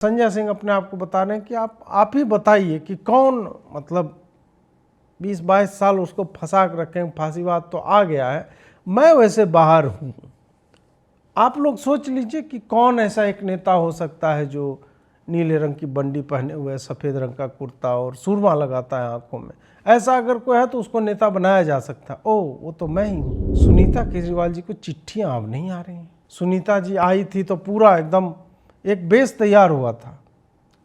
संजय सिंह अपने आप को बता रहे हैं कि आप ही बताइए कि कौन, मतलब 20-22 साल उसको फंसा कर रखें, फांसीवाद तो आ गया है, मैं वैसे बाहर हूँ। आप लोग सोच लीजिए कि कौन ऐसा एक नेता हो सकता है जो नीले रंग की बंडी पहने हुए, सफ़ेद रंग का कुर्ता और सुरमा लगाता है आंखों में। ऐसा अगर कोई है तो उसको नेता बनाया जा सकता है। ओ वो तो मैं ही हूँ। सुनीता केजरीवाल जी को चिट्ठियाँ अब नहीं आ रही हैं। सुनीता जी आई थी तो पूरा एकदम एक बेस तैयार हुआ था,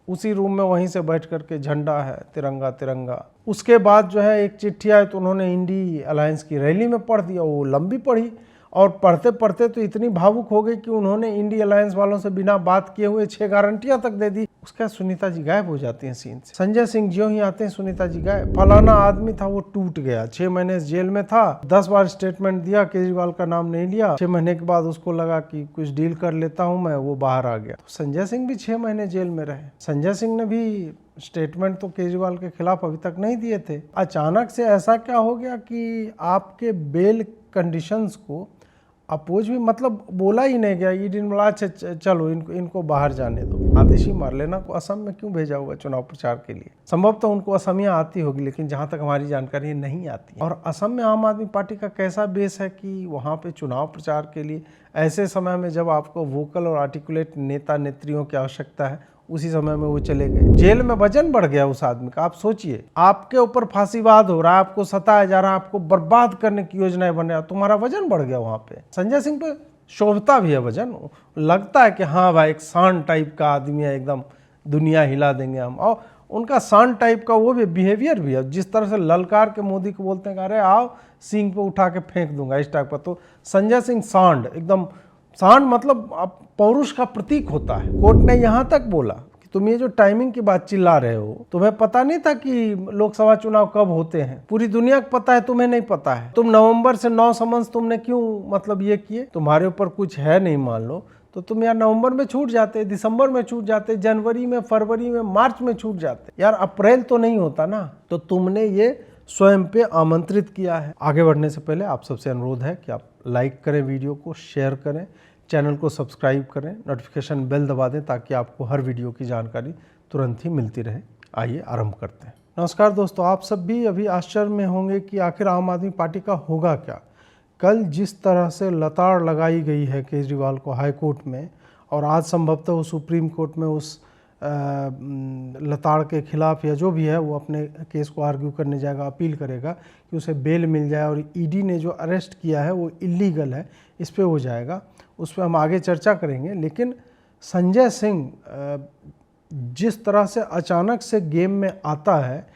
उसी रूम में वहीं से बैठ करके झंडा है, तिरंगा तिरंगा। उसके बाद जो है एक चिट्ठी आई तो उन्होंने इंडी अलायंस की रैली में पढ़ दिया। वो लंबी पढ़ी और पढ़ते पढ़ते तो इतनी भावुक हो गई कि उन्होंने इंडी अलायंस वालों से बिना बात किए हुए 6 गारंटियां तक दे दी। उसके सुनीता जी गायब हो जाती हैं सीन से। संजय सिंह ज्यों ही आते हैं सुनीता जी गायब। फलाना आदमी था वो टूट गया, 6 महीने जेल में था, 10 बार स्टेटमेंट दिया, केजरीवाल का नाम नहीं लिया। 6 महीने के बाद उसको लगा कि कुछ डील कर लेता हूं मैं, वो बाहर आ गया। तो संजय सिंह भी 6 महीने जेल में रहे। संजय सिंह ने भी स्टेटमेंट तो केजरीवाल के खिलाफ अभी तक नहीं दिए थे। अचानक से ऐसा क्या हो गया कि आपके बेल कंडीशंस को अपोज भी, मतलब बोला ही नहीं गया, ईडी ने बोला अच्छा चलो इनको बाहर जाने दो। आतिशी मारलेना को असम में क्यों भेजा हुआ चुनाव प्रचार के लिए? संभव तो उनको असमिया आती होगी, लेकिन जहां तक हमारी जानकारी नहीं आती। और असम में आम आदमी पार्टी का कैसा बेस है कि वहां पे चुनाव प्रचार के लिए ऐसे समय में जब आपको वोकल और आर्टिकुलेट नेता नेत्रियों की आवश्यकता है, उसी समय में वो चले गए। जेल में वजन बढ़ गया उस आदमी का। आप सोचिए, आपके ऊपर फांसीवाद हो रहा है, आपको सताया जा रहा है, आपको बर्बाद करने की योजनाएं बन रही है, तुम्हारा वजन बढ़ गया वहां पे। संजय सिंह पे शोभता भी है वजन, लगता है कि हाँ भाई एक शान टाइप का आदमी है, एकदम दुनिया हिला देंगे हम। और उनका शान टाइप का वो भी बिहेवियर भी है, जिस तरह से ललकार के मोदी को बोलते हैं अरे आओ सिंह पे उठा के फेंक दूंगा, इस टाइप का। तो संजय सिंह सांड, एकदम सांड, मतलब पौरुष का प्रतीक होता है। कोर्ट ने यहां तक बोला कि तुम ये जो टाइमिंग की बात चिल्ला रहे हो, तुम्हें पता नहीं था कि लोकसभा चुनाव कब होते हैं? पूरी दुनिया को पता है, तुम्हें नहीं पता है। तुम नवंबर से 9 समन्स तुमने क्यों, मतलब ये किए? तुम्हारे ऊपर कुछ है नहीं मान लो तो तुम यार नवंबर में छूट जाते, दिसंबर में छूट जाते, जनवरी में, फरवरी में, मार्च में छूट जाते यार। अप्रैल तो नहीं होता ना। तो तुमने ये स्वयं पे आमंत्रित किया है। आगे बढ़ने से पहले आप सबसे अनुरोध है कि आप लाइक करें, वीडियो को शेयर करें, चैनल को सब्सक्राइब करें, नोटिफिकेशन बेल दबा दें ताकि आपको हर वीडियो की जानकारी तुरंत ही मिलती रहे। आइए आरंभ करते हैं। नमस्कार दोस्तों, आप सब भी अभी आश्चर्य में होंगे कि आखिर आम आदमी पार्टी का होगा क्या। कल जिस तरह से लताड़ लगाई गई है केजरीवाल को हाई कोर्ट में, और आज संभवतः वो सुप्रीम कोर्ट में उस लताड़ के खिलाफ या जो भी है वो अपने केस को आर्ग्यू करने जाएगा, अपील करेगा कि उसे बेल मिल जाए, और ईडी ने जो अरेस्ट किया है वो इलीगल है, इस पे हो जाएगा। उस पर हम आगे चर्चा करेंगे। लेकिन संजय सिंह जिस तरह से अचानक से गेम में आता है,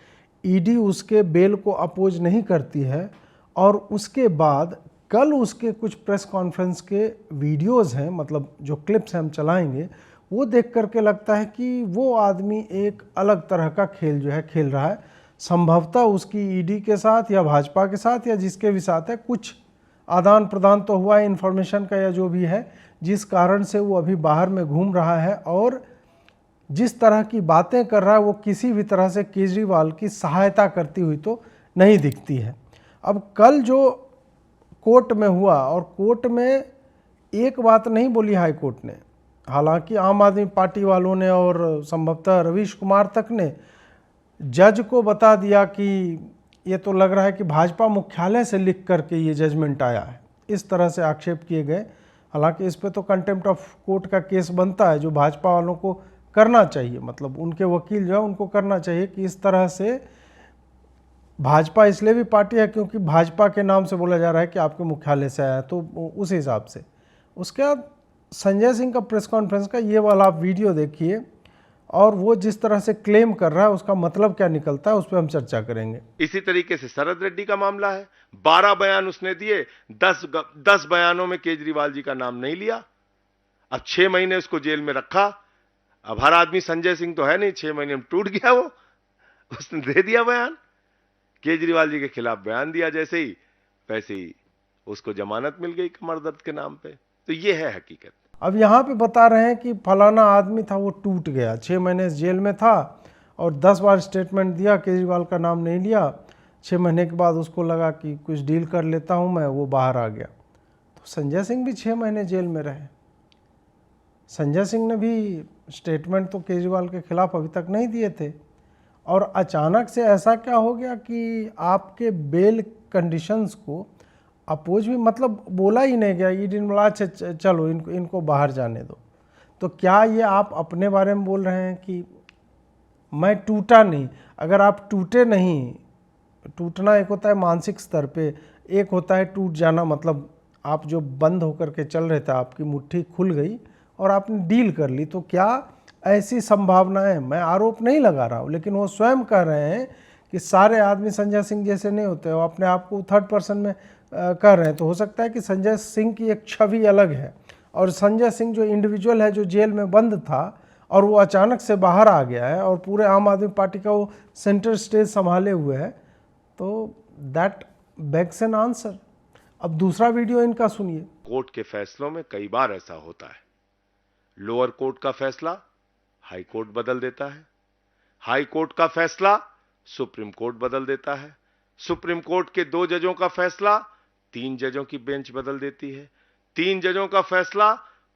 ईडी उसके बेल को अपोज नहीं करती है, और उसके बाद कल उसके कुछ प्रेस कॉन्फ्रेंस के वीडियोस हैं, मतलब जो क्लिप्स हैं हम चलाएंगे, वो देख करके लगता है कि वो आदमी एक अलग तरह का खेल जो है खेल रहा है। संभवतः उसकी ईडी के साथ या भाजपा के साथ या जिसके भी साथ है कुछ आदान प्रदान तो हुआ है इन्फॉर्मेशन का या जो भी है, जिस कारण से वो अभी बाहर में घूम रहा है। और जिस तरह की बातें कर रहा है वो किसी भी तरह से केजरीवाल की सहायता करती हुई तो नहीं दिखती है। अब कल जो कोर्ट में हुआ, और कोर्ट में एक बात नहीं बोली हाई कोर्ट ने, हालांकि आम आदमी पार्टी वालों ने और संभवतः रवीश कुमार तक ने जज को बता दिया कि ये तो लग रहा है कि भाजपा मुख्यालय से लिख करके ये जजमेंट आया है, इस तरह से आक्षेप किए गए। हालांकि इस पे तो कंटेम्प्ट ऑफ कोर्ट का केस बनता है, जो भाजपा वालों को करना चाहिए, मतलब उनके वकील जो है उनको करना चाहिए कि इस तरह से भाजपा इसलिए भी पार्टी है क्योंकि भाजपा के नाम से बोला जा रहा है कि आपके मुख्यालय से आया, तो उस हिसाब से। उसके बाद संजय सिंह का प्रेस कॉन्फ्रेंस का ये वाला आप वीडियो देखिए, और वो जिस तरह से क्लेम कर रहा है उसका मतलब क्या निकलता है उस पर हम चर्चा करेंगे। इसी तरीके से शरद रेड्डी का मामला है। 12 बयान उसने दिए, 10 बयानों में केजरीवाल जी का नाम नहीं लिया। अब 6 महीने उसको जेल में रखा। अब हर आदमी संजय सिंह तो है नहीं, 6 महीने में टूट गया वो। उसने दे दिया बयान, केजरीवाल जी के खिलाफ बयान दिया, जैसे ही वैसे ही उसको जमानत मिल गई कमर दर्द के नाम पे। तो ये है हकीकत। अब यहाँ पे बता रहे हैं कि फलाना आदमी था वो टूट गया, 6 महीने जेल में था और 10 बार स्टेटमेंट दिया, केजरीवाल का नाम नहीं लिया। 6 महीने के बाद उसको लगा कि कुछ डील कर लेता हूँ मैं, वो बाहर आ गया। तो संजय सिंह भी 6 महीने जेल में रहे। संजय सिंह ने भी स्टेटमेंट तो केजरीवाल के खिलाफ अभी तक नहीं दिए थे, और अचानक से ऐसा क्या हो गया कि आपके बेल कंडीशंस को अपोज भी, मतलब बोला ही नहीं गया, ईडी ने बोला अच्छा चलो इनको बाहर जाने दो। तो क्या ये आप अपने बारे में बोल रहे हैं कि मैं टूटा नहीं? अगर आप टूटे नहीं, टूटना एक होता है मानसिक स्तर पे, एक होता है टूट जाना, मतलब आप जो बंद होकर के चल रहे थे, आपकी मुट्ठी खुल गई और आपने डील कर ली। तो क्या ऐसी संभावनाएं, मैं आरोप नहीं लगा रहा हूँ, लेकिन वो स्वयं कह रहे हैं कि सारे आदमी संजय सिंह जैसे नहीं होते, वो अपने आप को थर्ड पर्सन में कर रहे हैं। तो हो सकता है कि संजय सिंह की एक छवि अलग है, और संजय सिंह जो इंडिविजुअल है, जो जेल में बंद था और वो अचानक से बाहर आ गया है और पूरे आम आदमी पार्टी का वो सेंटर स्टेज संभाले हुए है, तो दैट बेग्स एन आंसर। अब दूसरा वीडियो इनका सुनिए। कोर्ट के फैसलों में कई बार ऐसा होता है, लोअर कोर्ट का फैसला हाई कोर्ट बदल देता है, हाई कोर्ट का फैसला सुप्रीम कोर्ट बदल देता है, सुप्रीम कोर्ट के 2 जजों का फैसला 3 जजों की बेंच बदल देती है, 3 जजों का फैसला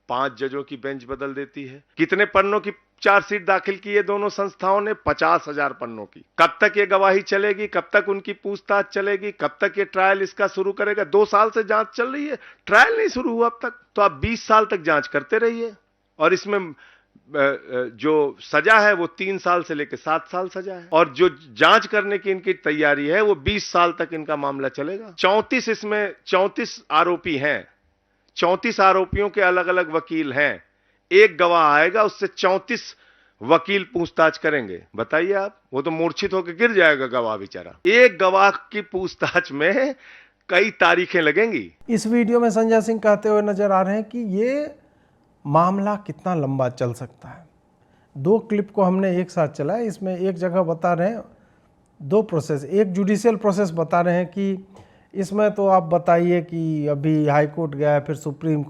5 जजों की बेंच बदल देती है। कितने पन्नों की चार्जशीट दाखिल की है दोनों संस्थाओं ने? 50,000 पन्नों की। कब तक ये गवाही चलेगी? कब तक उनकी पूछताछ चलेगी? कब तक ये ट्रायल इसका शुरू करेगा? 2 साल से जांच चल रही है, ट्रायल नहीं शुरू हुआ अब तक। तो आप 20 साल तक जांच करते रहिए, और इसमें जो सजा है वो 3 साल से लेकर 7 साल सजा है, और जो जांच करने की इनकी तैयारी है वो 20 साल तक इनका मामला चलेगा। 34 इसमें 34 आरोपी हैं, 34 आरोपियों के अलग अलग वकील हैं। एक गवाह आएगा, उससे 34 वकील पूछताछ करेंगे। बताइए आप, वो तो मूर्छित होकर गिर जाएगा गवाह बेचारा। एक गवाह की पूछताछ में कई तारीखें लगेंगी। इस वीडियो में संजय सिंह कहते हुए नजर आ रहे हैं कि ये मामला कितना लंबा चल सकता है। 2 क्लिप को हमने एक साथ चलाया, इसमें एक जगह बता रहे हैं 2 प्रोसेस, एक जुडिशियल प्रोसेस बता रहे हैं कि इसमें तो आप बताइए कि अभी हाई कोर्ट गया है, फिर सुप्रीम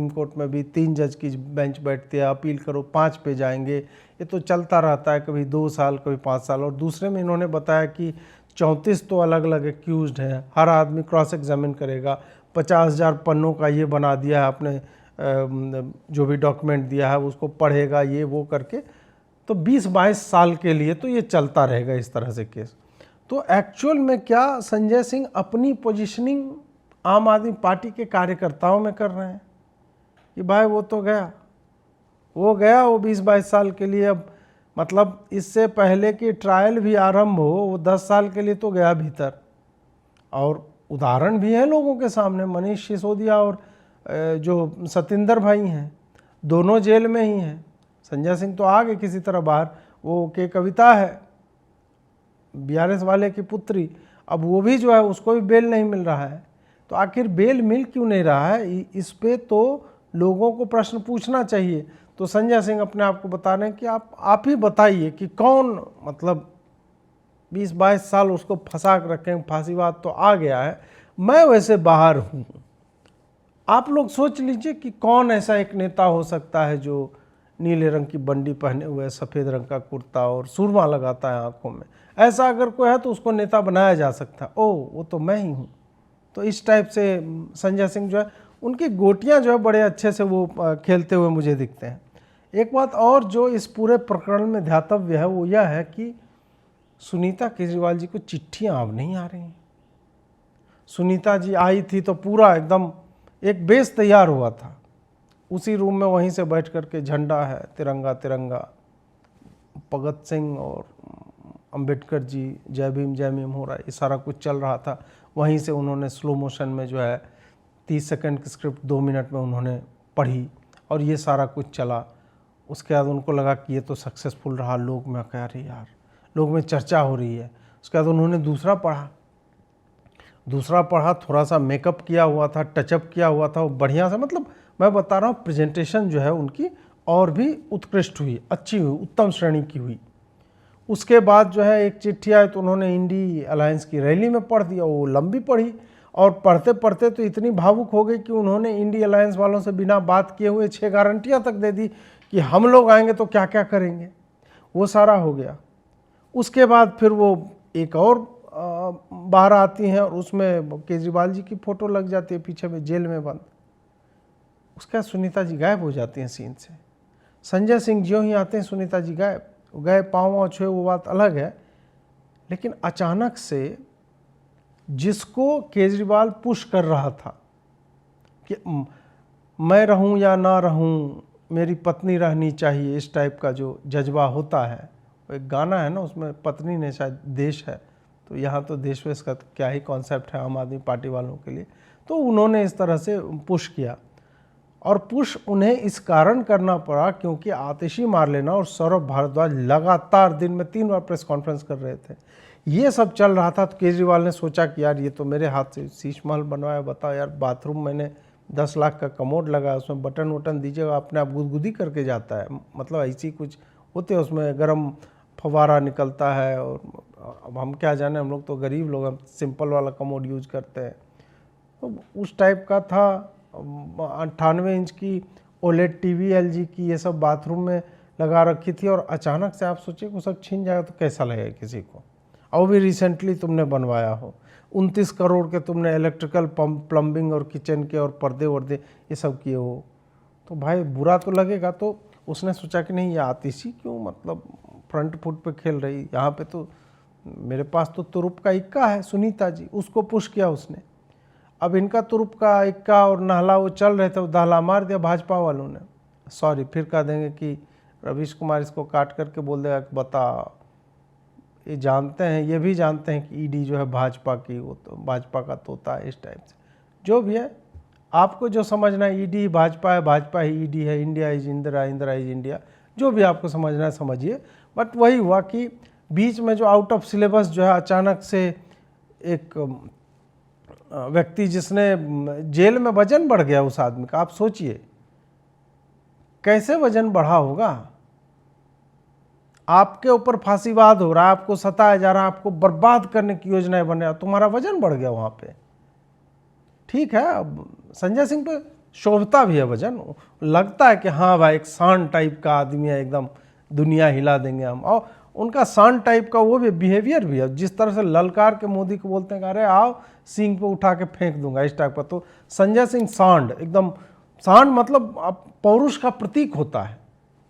कोर्ट में भी 3 जज की बेंच बैठती है, अपील करो 5 पे जाएंगे, ये तो चलता रहता है, कभी 2 साल कभी 5 साल। और दूसरे में इन्होंने बताया कि 34 तो अलग अलग एक्यूज्ड हैं, हर आदमी क्रॉस एग्जामिन करेगा, 50,000 पन्नों का ये बना दिया है, आपने जो भी डॉक्यूमेंट दिया है उसको पढ़ेगा, ये वो करके, तो 20-22 साल के लिए तो ये चलता रहेगा इस तरह से केस। तो एक्चुअल में क्या संजय सिंह अपनी पोजीशनिंग आम आदमी पार्टी के कार्यकर्ताओं में कर रहे हैं कि भाई वो तो गया, वो 20-22 साल के लिए, अब मतलब इससे पहले कि ट्रायल भी आरंभ हो वो 10 साल के लिए तो गया भीतर। और उदाहरण भी हैं लोगों के सामने, मनीष सिसोदिया और जो सतिंदर भाई हैं, दोनों जेल में ही हैं। संजय सिंह तो आ गए किसी तरह बाहर, वो के कविता है बीआरएस वाले की पुत्री, अब वो भी जो है उसको भी बेल नहीं मिल रहा है। तो आखिर बेल मिल क्यों नहीं रहा है, इस पे तो लोगों को प्रश्न पूछना चाहिए। तो संजय सिंह अपने आप को बता रहे हैं कि आप ही बताइए कि कौन, मतलब 20-22 साल उसको फंसा कर रखें, फांसीवाद तो आ गया है, मैं वैसे बाहर हूँ। आप लोग सोच लीजिए कि कौन ऐसा एक नेता हो सकता है जो नीले रंग की बंडी पहने हुए, सफ़ेद रंग का कुर्ता और सुरमा लगाता है आंखों में। ऐसा अगर कोई है तो उसको नेता बनाया जा सकता है। ओह वो तो मैं ही हूँ। तो इस टाइप से संजय सिंह जो है, उनकी गोटियाँ जो है बड़े अच्छे से वो खेलते हुए मुझे दिखते हैं। एक बात और जो इस पूरे प्रकरण में ध्यातव्य है वो यह है कि सुनीता केजरीवाल जी को चिट्ठियाँ अब नहीं आ रही हैं। सुनीता जी आई थी तो पूरा एकदम एक बेस तैयार हुआ था, उसी रूम में वहीं से बैठ कर के झंडा है, तिरंगा तिरंगा, भगत सिंह और अंबेडकर जी, जय भीम हो रहा है, ये सारा कुछ चल रहा था। वहीं से उन्होंने स्लो मोशन में जो है 30 सेकंड की स्क्रिप्ट 2 मिनट में उन्होंने पढ़ी और ये सारा कुछ चला। उसके बाद उनको लगा कि ये तो सक्सेसफुल रहा, लोग में कह रही यार, लोग में चर्चा हो रही है। उसके बाद उन्होंने दूसरा पढ़ा, थोड़ा सा मेकअप किया हुआ था, टचअप किया हुआ था, बढ़िया सा, मतलब मैं बता रहा हूँ प्रेजेंटेशन जो है उनकी और भी उत्कृष्ट हुई, अच्छी हुई, उत्तम श्रेणी की हुई। उसके बाद जो है एक चिट्ठी आई तो उन्होंने इंडी अलायंस की रैली में पढ़ दिया, वो लंबी पढ़ी और पढ़ते पढ़ते तो इतनी भावुक हो गई कि उन्होंने इंडी अलायंस वालों से बिना बात किए हुए 6 गारंटियाँ तक दे दी कि हम लोग आएंगे तो क्या क्या करेंगे, वो सारा हो गया। उसके बाद फिर वो एक और बाहर आती हैं और उसमें केजरीवाल जी की फ़ोटो लग जाती है पीछे में, जेल में बंद। उसके बाद सुनीता जी गायब हो जाती हैं सीन से। संजय सिंह ज्यों ही आते हैं सुनीता जी गए गए, पाँव वाँव छुए, वो बात अलग है। लेकिन अचानक से जिसको केजरीवाल पुश कर रहा था कि मैं रहूं या ना रहूं, मेरी पत्नी रहनी चाहिए, इस टाइप का जो जज्बा होता है, वो एक गाना है ना, उसमें पत्नी ने शायद देश है, तो यहाँ तो देश वेश का क्या ही कॉन्सेप्ट है आम आदमी पार्टी वालों के लिए। तो उन्होंने इस तरह से पुश किया, और पुश उन्हें इस कारण करना पड़ा क्योंकि आतिशी मार्लेना और सौरभ भारद्वाज लगातार दिन में 3 बार प्रेस कॉन्फ्रेंस कर रहे थे। ये सब चल रहा था, तो केजरीवाल ने सोचा कि यार ये तो मेरे हाथ से शीश महल बनवाया, बताओ यार, बाथरूम मैंने 10 लाख का कमोड लगाया, उसमें बटन वटन दीजिएगा, अपने आप गुदगुदी करके जाता है, मतलब ऐसी कुछ होते हैं, उसमें गर्म फवारा निकलता है। और अब हम क्या जाने, हम लोग तो गरीब लोग, हम सिंपल वाला कमोड यूज करते हैं। तो उस टाइप का था। 98 इंच की ओलेड टीवी एलजी की ये सब बाथरूम में लगा रखी थी, और अचानक से आप सोचिए वो सब छीन जाएगा तो कैसा लगेगा किसी को। और भी रिसेंटली तुमने बनवाया हो, 29 करोड़ के तुमने इलेक्ट्रिकल प्लम्बिंग और किचन के और पर्दे वर्दे ये सब किए हो, तो भाई बुरा तो लगेगा। तो उसने सोचा कि नहीं, ये आतिशी क्यों मतलब फ्रंट फुट पे खेल रही, यहाँ पे तो मेरे पास तो तुरुप का इक्का है, सुनीता जी, उसको पुश किया उसने। अब इनका तुरुप का इक्का और नहला वो चल रहे थे, वो दहला मार दिया भाजपा वालों ने। सॉरी, फिर कह देंगे कि रवीश कुमार इसको काट करके बोल देगा कि बता, ये जानते हैं, ये भी जानते हैं कि ईडी जो है भाजपा की, वो तो भाजपा का तोता है, इस टाइप से जो भी है। आपको जो समझना है, ईडी भाजपा है, भाजपा ही ईडी है, India is Indira, Indira is India, जो भी आपको समझना है समझिए। बट वही हुआ कि बीच में जो आउट ऑफ सिलेबस जो है अचानक से एक व्यक्ति जिसने जेल में वजन बढ़ गया उस आदमी का, आप सोचिए कैसे वजन बढ़ा होगा। आपके ऊपर फांसीवाद हो रहा है, आपको सताया जा रहा है, आपको बर्बाद करने की योजनाएं बन रही है, तुम्हारा वजन बढ़ गया वहां पे। ठीक है, अब संजय सिंह पे शोभता भी है वजन, लगता है कि हाँ भाई एक शान टाइप का आदमी है, एकदम दुनिया हिला देंगे हम। और उनका शान टाइप का वो भी बिहेवियर भी है, जिस तरह से ललकार के मोदी को बोलते हैं, अरे आओ सिंह पे उठा के फेंक दूंगा, इस टाइप का। तो संजय सिंह सांड, एकदम सांड, मतलब अब पौरुष का प्रतीक होता है।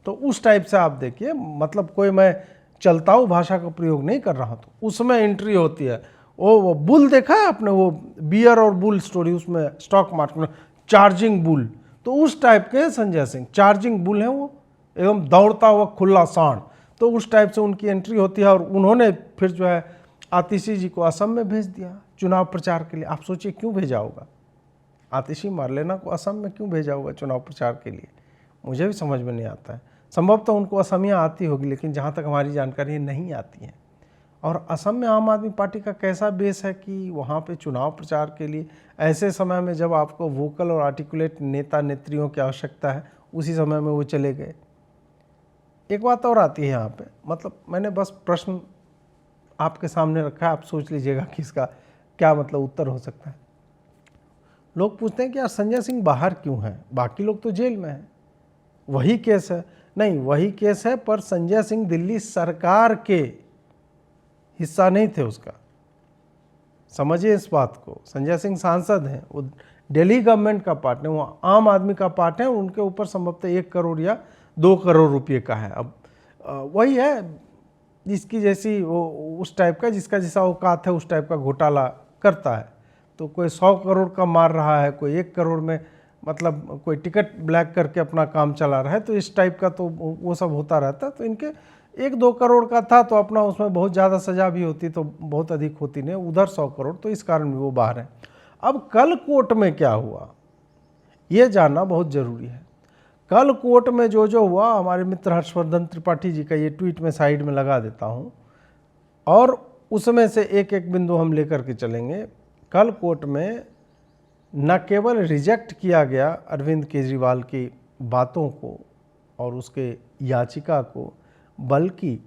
तो उस टाइप से आप देखिए, मतलब कोई मैं चलताऊ भाषा का प्रयोग नहीं कर रहा, तो उसमें एंट्री होती है। वो बुल देखा है आपने, वो बियर और बुल स्टोरी, उसमें स्टॉक मार्केट में चार्जिंग बुल, तो उस टाइप के संजय सिंह चार्जिंग बुल है, वो एकदम दौड़ता हुआ खुला सांड। तो उस टाइप से उनकी एंट्री होती है। और उन्होंने फिर जो है आतिशी जी को असम में भेज दिया चुनाव प्रचार के लिए। आप सोचिए क्यों भेजा होगा आतिशी मार्लेना को असम में, क्यों भेजा होगा चुनाव प्रचार के लिए, मुझे भी समझ में नहीं आता है। संभवतः उनको असमिया आती होगी, लेकिन जहाँ तक हमारी जानकारी नहीं आती है। और असम में आम आदमी पार्टी का कैसा बेस है कि वहाँ पे चुनाव प्रचार के लिए ऐसे समय में जब आपको वोकल और आर्टिकुलेट नेता नेत्रियों की आवश्यकता है, उसी समय में वो चले गए। एक बात और आती है यहाँ पे, मतलब मैंने बस प्रश्न आपके सामने रखा है, आप सोच लीजिएगा कि इसका क्या मतलब उत्तर हो सकता है। लोग पूछते हैं कि यार संजय सिंह बाहर क्यों है, बाकी लोग तो जेल में हैं, वही केस है। नहीं, वही केस है, पर संजय सिंह दिल्ली सरकार के हिस्सा नहीं थे उसका, समझिए इस बात को। संजय सिंह सांसद हैं, वो दिल्ली गवर्नमेंट का पार्ट है, वो आम आदमी का पार्ट है। उनके ऊपर संभवतः 1 करोड़ या 2 करोड़ रुपये का है। अब वही है जिसकी जैसी वो उस टाइप का, जिसका जैसा औकात है उस टाइप का घोटाला करता है। तो कोई 100 करोड़ का मार रहा है, कोई 1 करोड़ में, मतलब कोई टिकट ब्लैक करके अपना काम चला रहा है, तो इस टाइप का तो वो सब होता रहता है। तो इनके 1-2 करोड़ का था, तो अपना उसमें बहुत ज़्यादा सजा भी होती तो बहुत अधिक होती नहीं, उधर 100 करोड़, तो इस कारण भी वो बाहर है। अब कल कोर्ट में क्या हुआ ये जानना बहुत ज़रूरी है। कल कोर्ट में जो हुआ, हमारे मित्र हर्षवर्धन त्रिपाठी जी का ये ट्वीट में साइड में लगा देता हूँ, और उसमें से एक एक बिंदु हम लेकर के चलेंगे। कल कोर्ट में न केवल रिजेक्ट किया गया अरविंद केजरीवाल की बातों को और उसके याचिका को, बल्कि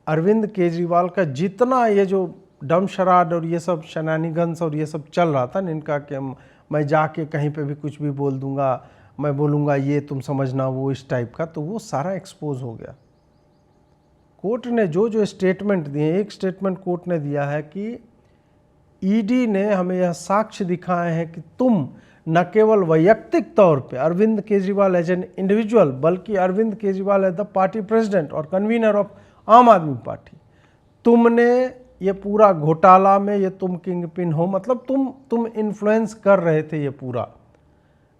अरविंद केजरीवाल का जितना ये जो डम शराड और ये सब शनानिगंस और ये सब चल रहा था ना इनका, कि मैं जाके कहीं पे भी कुछ भी बोल दूंगा, मैं बोलूँगा ये तुम समझना वो, इस टाइप का, तो वो सारा एक्सपोज हो गया। कोर्ट ने जो स्टेटमेंट दिए, एक स्टेटमेंट कोर्ट ने दिया है कि ईडी ने हमें यह साक्ष्य दिखाए हैं कि तुम न केवल वैयक्तिक तौर पे Arvind Kejriwal as an individual, बल्कि Arvind Kejriwal as the party president और convenor of Aam Aadmi party, तुमने ये पूरा घोटाला में ये तुम किंग पिन हो, मतलब तुम इन्फ्लुएंस कर रहे थे ये पूरा।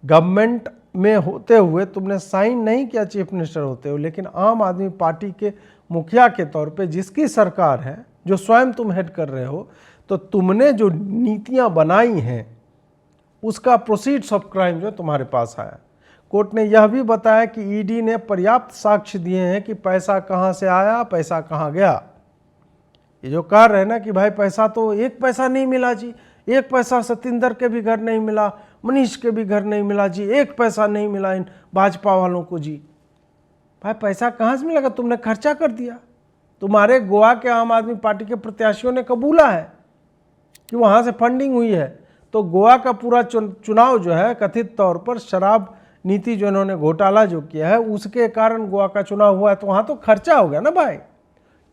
गवर्नमेंट में होते हुए तुमने साइन नहीं किया चीफ मिनिस्टर होते हुए, लेकिन आम आदमी पार्टी के मुखिया के तौर पे जिसकी सरकार है, जो स्वयं तुम हेड कर रहे हो, तो तुमने जो नीतियां बनाई हैं उसका प्रोसीड्स ऑफ क्राइम जो तुम्हारे पास आया। कोर्ट ने यह भी बताया कि ईडी ने पर्याप्त साक्ष्य दिए हैं कि पैसा कहां से आया, पैसा कहां गया। ये जो कह रहे हैं ना कि भाई पैसा तो एक पैसा नहीं मिला जी, एक पैसा सतिंदर के भी घर नहीं मिला, मनीष के भी घर नहीं मिला जी, एक पैसा नहीं मिला इन भाजपा वालों को जी। भाई पैसा कहाँ से मिलेगा? तुमने खर्चा कर दिया। तुम्हारे गोवा के आम आदमी पार्टी के प्रत्याशियों ने कबूला है कि वहाँ से फंडिंग हुई है। तो गोवा का पूरा चुनाव जो है कथित तौर पर शराब नीति जो इन्होंने घोटाला जो किया है उसके कारण गोवा का चुनाव हुआ है, तो वहाँ तो खर्चा हो गया ना भाई।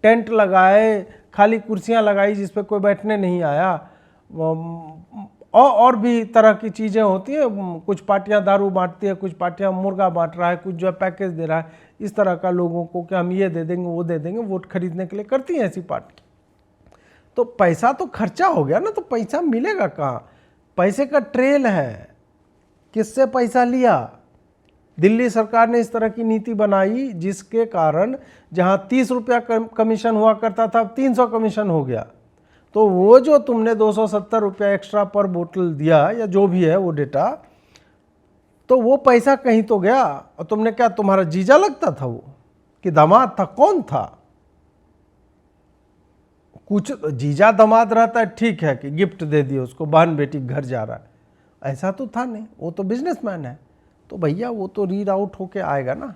टेंट लगाए, खाली कुर्सियाँ लगाई जिस पे कोई बैठने नहीं आया, और भी तरह की चीज़ें होती है। कुछ पार्टियां दारू बांटती है, कुछ पार्टियां मुर्गा बांट रहा है, कुछ जो है पैकेज दे रहा है, इस तरह का लोगों को कि हम ये दे देंगे वो दे देंगे, वोट खरीदने के लिए करती हैं ऐसी पार्टी। तो पैसा तो खर्चा हो गया ना, तो पैसा मिलेगा कहाँ? पैसे का ट्रेल है, किससे पैसा लिया। दिल्ली सरकार ने इस तरह की नीति बनाई जिसके कारण जहाँ 30 रुपया कमीशन हुआ करता था, अब 300 कमीशन हो गया। तो वो जो तुमने 270 रुपया एक्स्ट्रा पर बोतल दिया या जो भी है वो डेटा, तो वो पैसा कहीं तो गया। और तुमने क्या, तुम्हारा जीजा लगता था वो कि दामाद था? कौन था? कुछ जीजा दामाद रहता है ठीक है कि गिफ्ट दे दिए उसको, बहन बेटी घर जा रहा है, ऐसा तो था नहीं। वो तो बिजनेसमैन है, तो भैया वो तो रीड आउट होके आएगा ना।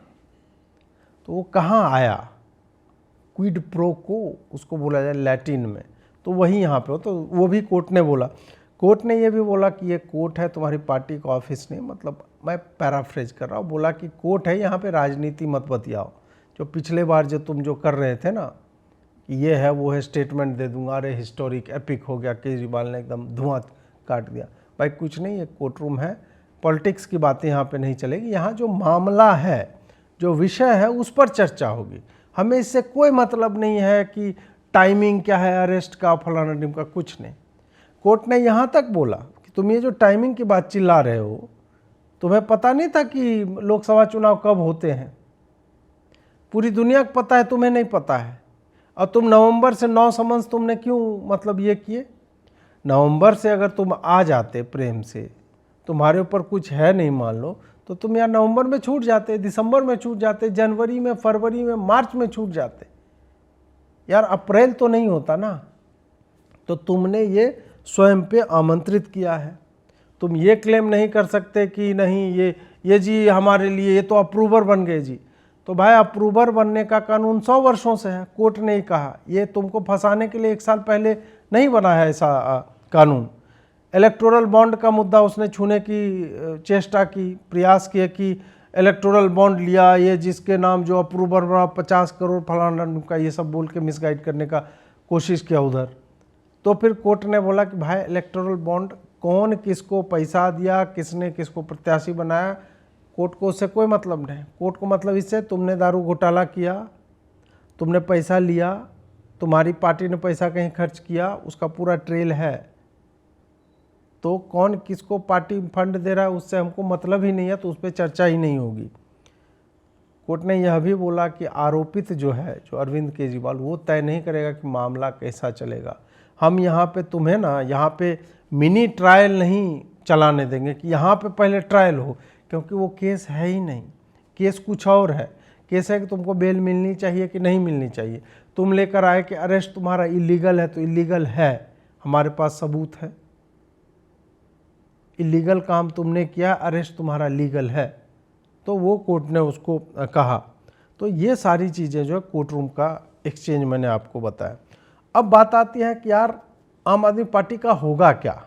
तो वो कहाँ आया? क्विड प्रो को उसको बोला जाए लैटिन में, तो वही यहाँ पे हो। तो वो भी कोर्ट ने बोला। कोर्ट ने ये भी बोला कि ये कोर्ट है, तुम्हारी पार्टी का ऑफिस नहीं, मतलब मैं पैराफ्रेज कर रहा हूँ, बोला कि कोर्ट है, यहाँ पे राजनीति मत बतियाओ। जो पिछले बार जो तुम जो कर रहे थे ना कि ये है वो है, स्टेटमेंट दे दूंगा, अरे हिस्टोरिक एपिक हो गया, केजरीवाल ने एकदम धुआं काट दिया। भाई कुछ नहीं, ये कोर्ट रूम है, पॉलिटिक्स की बातें यहाँ पे नहीं चलेगी। यहाँ जो मामला है, जो विषय है, उस पर चर्चा होगी। हमें इससे कोई मतलब नहीं है कि टाइमिंग क्या है अरेस्ट का, फलाना टीम का, कुछ नहीं। कोर्ट ने यहाँ तक बोला कि तुम ये जो टाइमिंग की बात चिल्ला रहे हो, तुम्हें पता नहीं था कि लोकसभा चुनाव कब होते हैं? पूरी दुनिया को पता है, तुम्हें नहीं पता है। और तुम नवंबर से 9 समन्स तुमने क्यों मतलब ये किए? नवंबर से अगर तुम आ जाते प्रेम से, तुम्हारे ऊपर कुछ है नहीं मान लो, तो तुम यार नवंबर में छूट जाते, दिसंबर में छूट जाते, जनवरी में, फरवरी में, मार्च में छूट जाते यार, अप्रैल तो नहीं होता ना। तो तुमने ये स्वयं पे आमंत्रित किया है। तुम ये क्लेम नहीं कर सकते कि नहीं ये जी हमारे लिए ये तो अप्रूवर बन गए जी। तो भाई अप्रूवर बनने का कानून 100 वर्षों से है, कोर्ट ने ही कहा। ये तुमको फंसाने के लिए 1 साल पहले नहीं बना है ऐसा कानून। इलेक्टोरल बॉन्ड का मुद्दा उसने छूने की चेष्टा की, प्रयास किए कि इलेक्टोरल बॉन्ड लिया, ये जिसके नाम जो अप्रूवर बना 50 करोड़ फलाना का, ये सब बोल के मिसगाइड करने का कोशिश किया उधर। तो फिर कोर्ट ने बोला कि भाई इलेक्टोरल बॉन्ड कौन किसको पैसा दिया, किसने किसको प्रत्याशी बनाया, कोर्ट को उससे कोई मतलब नहीं। कोर्ट को मतलब इससे तुमने दारू घोटाला किया, तुमने पैसा लिया, तुम्हारी पार्टी ने पैसा कहीं खर्च किया, उसका पूरा ट्रेल है। तो कौन किसको पार्टी फंड दे रहा है उससे हमको मतलब ही नहीं है, तो उस पर चर्चा ही नहीं होगी। कोर्ट ने यह भी बोला कि आरोपित जो है, जो अरविंद केजरीवाल, वो तय नहीं करेगा कि मामला कैसा चलेगा। हम यहाँ पे तुम्हें ना, यहाँ पे मिनी ट्रायल नहीं चलाने देंगे कि यहाँ पे पहले ट्रायल हो, क्योंकि वो केस है ही नहीं। केस कुछ और है। केस है कि तुमको बेल मिलनी चाहिए कि नहीं मिलनी चाहिए। तुम लेकर आए कि अरेस्ट तुम्हारा इलीगल है, तो इलीगल है, हमारे पास सबूत है। इलीगल काम तुमने किया, अरेस्ट तुम्हारा लीगल है, तो वो कोर्ट ने उसको कहा। तो ये सारी चीज़ें जो है कोर्ट रूम का एक्सचेंज मैंने आपको बताया। अब बात आती है कि यार आम आदमी पार्टी का होगा क्या।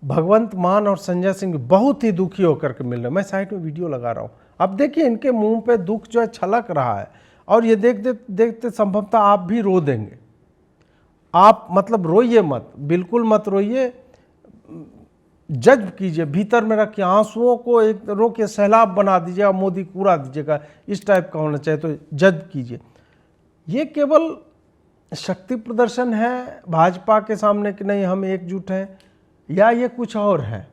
भगवंत मान और संजय सिंह बहुत ही दुखी होकर के मिल रहे हैं। मैं साइड में वीडियो लगा रहा हूँ, अब देखिए इनके मुंह पे दुख जो है छलक रहा है, और ये देखते देखते संभवतः आप भी रो देंगे। आप मतलब रोइए मत, बिल्कुल मत रोइए। जज्ब कीजिए, भीतर में रखिए, आंसुओं को एक रोके सैलाब बना दीजिएगा, मोदी को उड़ा दीजिएगा, इस टाइप का होना चाहिए। तो जज्ब कीजिए। ये केवल शक्ति प्रदर्शन है भाजपा के सामने कि नहीं हम एकजुट हैं, या ये कुछ और है।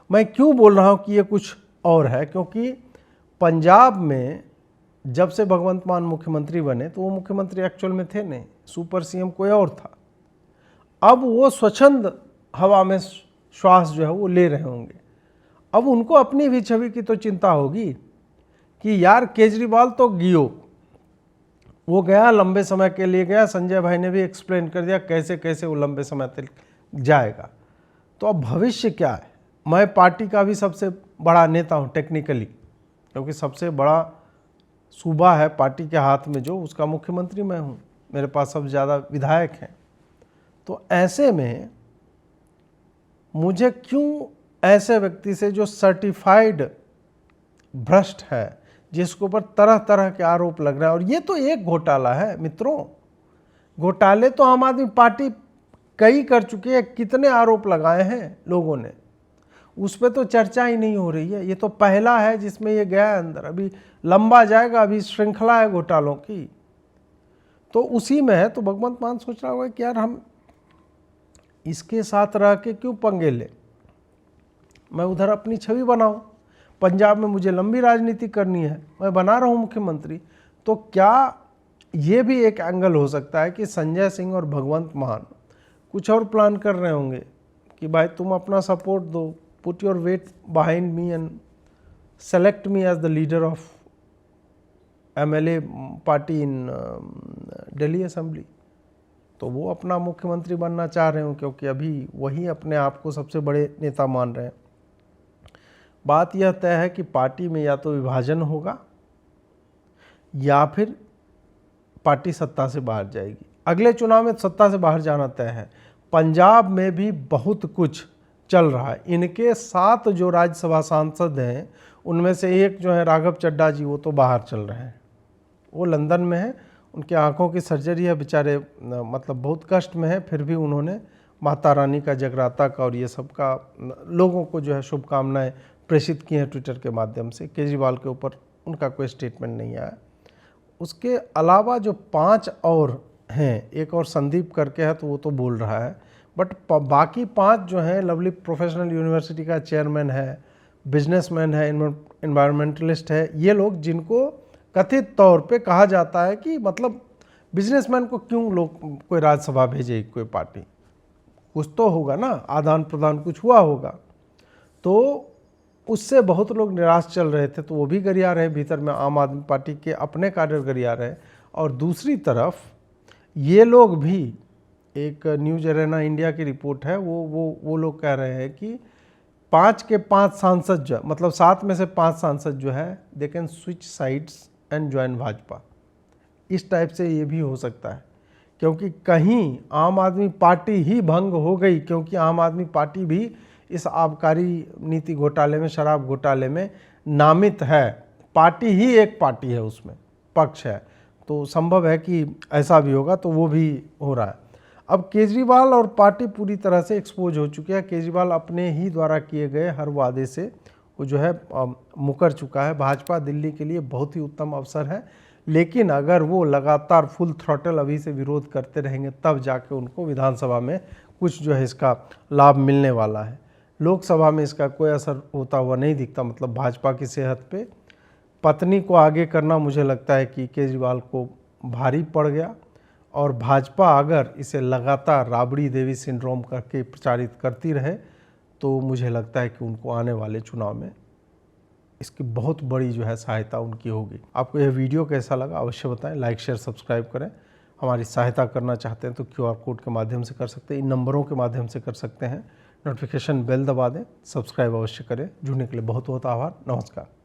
मैं क्यों बोल रहा हूं कि ये कुछ और है, क्योंकि पंजाब में जब से भगवंत मान मुख्यमंत्री बने तो वो मुख्यमंत्री एक्चुअल में थे नहीं, सुपर सीएम कोई और था। अब वो स्वच्छंद हवा में श्वास जो है वो ले रहे होंगे। अब उनको अपनी भी छवि की तो चिंता होगी कि यार केजरीवाल तो गियो, वो गया, लंबे समय के लिए गया। संजय भाई ने भी एक्सप्लेन कर दिया कैसे कैसे वो लंबे समय तक जाएगा। तो अब भविष्य क्या है। मैं पार्टी का भी सबसे बड़ा नेता हूँ टेक्निकली, क्योंकि सबसे बड़ा सूबा है पार्टी के हाथ में जो, उसका मुख्यमंत्री मैं हूँ, मेरे पास सबसे ज़्यादा विधायक हैं। तो ऐसे में मुझे क्यों ऐसे व्यक्ति से जो सर्टिफाइड भ्रष्ट है, जिसके ऊपर तरह तरह के आरोप लग रहे हैं, और ये तो एक घोटाला है मित्रों, घोटाले तो आम आदमी पार्टी कई कर चुकी है, कितने आरोप लगाए हैं लोगों ने, उस पर तो चर्चा ही नहीं हो रही है। ये तो पहला है जिसमें ये गया है अंदर, अभी लंबा जाएगा, अभी श्रृंखला है घोटालों की, तो उसी में है। तो भगवंत मान सोच रहा होगा कि यार हम इसके साथ रह के क्यों पंगे ले, मैं उधर अपनी छवि बनाऊं। पंजाब में मुझे लंबी राजनीति करनी है, मैं बना रहा हूं मुख्यमंत्री। तो क्या ये भी एक एंगल हो सकता है कि संजय सिंह और भगवंत मान कुछ और प्लान कर रहे होंगे कि भाई तुम अपना सपोर्ट दो, put your weight behind me and select me as the leader of MLA party in Delhi assembly. तो वो अपना मुख्यमंत्री बनना चाह रहे हो, क्योंकि अभी वही अपने आप को सबसे बड़े नेता मान रहे हैं। बात यह तय है कि पार्टी में या तो विभाजन होगा या फिर पार्टी सत्ता से बाहर जाएगी। अगले चुनाव में सत्ता से बाहर जाना तय है। पंजाब में भी बहुत कुछ चल रहा है। इनके 7 जो राज्यसभा सांसद हैं उनमें से एक जो है राघव चड्ढा जी, वो तो बाहर चल रहे हैं, वो लंदन में है, उनके आंखों की सर्जरी है, बेचारे मतलब बहुत कष्ट में है, फिर भी उन्होंने माता रानी का, जगराता का और ये सब का लोगों को जो है शुभकामनाएं प्रेषित की हैं ट्विटर के माध्यम से। केजरीवाल के ऊपर उनका कोई स्टेटमेंट नहीं आया। उसके अलावा जो 5 और हैं, एक और संदीप करके है तो वो तो बोल रहा है, बट बाकी 5 जो हैं, लवली प्रोफेशनल यूनिवर्सिटी का चेयरमैन है, बिजनेसमैन है, इन्वायरमेंटलिस्ट है, ये लोग जिनको कथित तौर पे कहा जाता है कि मतलब बिजनेसमैन को क्यों लोग कोई राज्यसभा भेजे कोई पार्टी, कुछ तो होगा ना, आदान प्रदान कुछ हुआ होगा। तो उससे बहुत लोग निराश चल रहे थे, तो वो भी गरिया रहे भीतर में, आम आदमी पार्टी के अपने कार्य गरिया रहे। और दूसरी तरफ ये लोग भी, एक न्यूज एरेना इंडिया की रिपोर्ट है, वो लोग कह रहे हैं कि 5 के 5 सांसद जो, मतलब 7 में से 5 सांसद जो है, they can switch sides and join Bhajpa. इस टाइप से ये भी हो सकता है, क्योंकि कहीं आम आदमी पार्टी ही भंग हो गई, क्योंकि आम आदमी पार्टी भी इस आबकारी नीति घोटाले में, शराब घोटाले में नामित है। पार्टी ही एक पार्टी है, उसमें पक्ष है, तो संभव है कि ऐसा भी होगा। तो वो भी हो रहा है। अब केजरीवाल और पार्टी पूरी तरह से एक्सपोज हो चुके हैं। केजरीवाल अपने ही द्वारा किए गए हर वादे से वो जो है मुकर चुका है। भाजपा दिल्ली के लिए बहुत ही उत्तम अवसर है, लेकिन अगर वो लगातार फुल थ्रॉटल अभी से विरोध करते रहेंगे तब जाके उनको विधानसभा में कुछ जो है इसका लाभ मिलने वाला है। लोकसभा में इसका कोई असर होता हुआ नहीं दिखता, मतलब भाजपा की सेहत पे। पत्नी को आगे करना मुझे लगता है कि केजरीवाल को भारी पड़ गया, और भाजपा अगर इसे लगातार राबड़ी देवी सिंड्रोम करके प्रचारित करती रहे तो मुझे लगता है कि उनको आने वाले चुनाव में इसकी बहुत बड़ी जो है सहायता उनकी होगी। आपको यह वीडियो कैसा लगा अवश्य बताएं, लाइक शेयर सब्सक्राइब करें। हमारी सहायता करना चाहते हैं तो QR कोड के माध्यम से कर सकते हैं, इन नंबरों के माध्यम से कर सकते हैं। नोटिफिकेशन बेल दबा दें, सब्सक्राइब अवश्य करें। जुड़ने के लिए बहुत बहुत आभार। नमस्कार।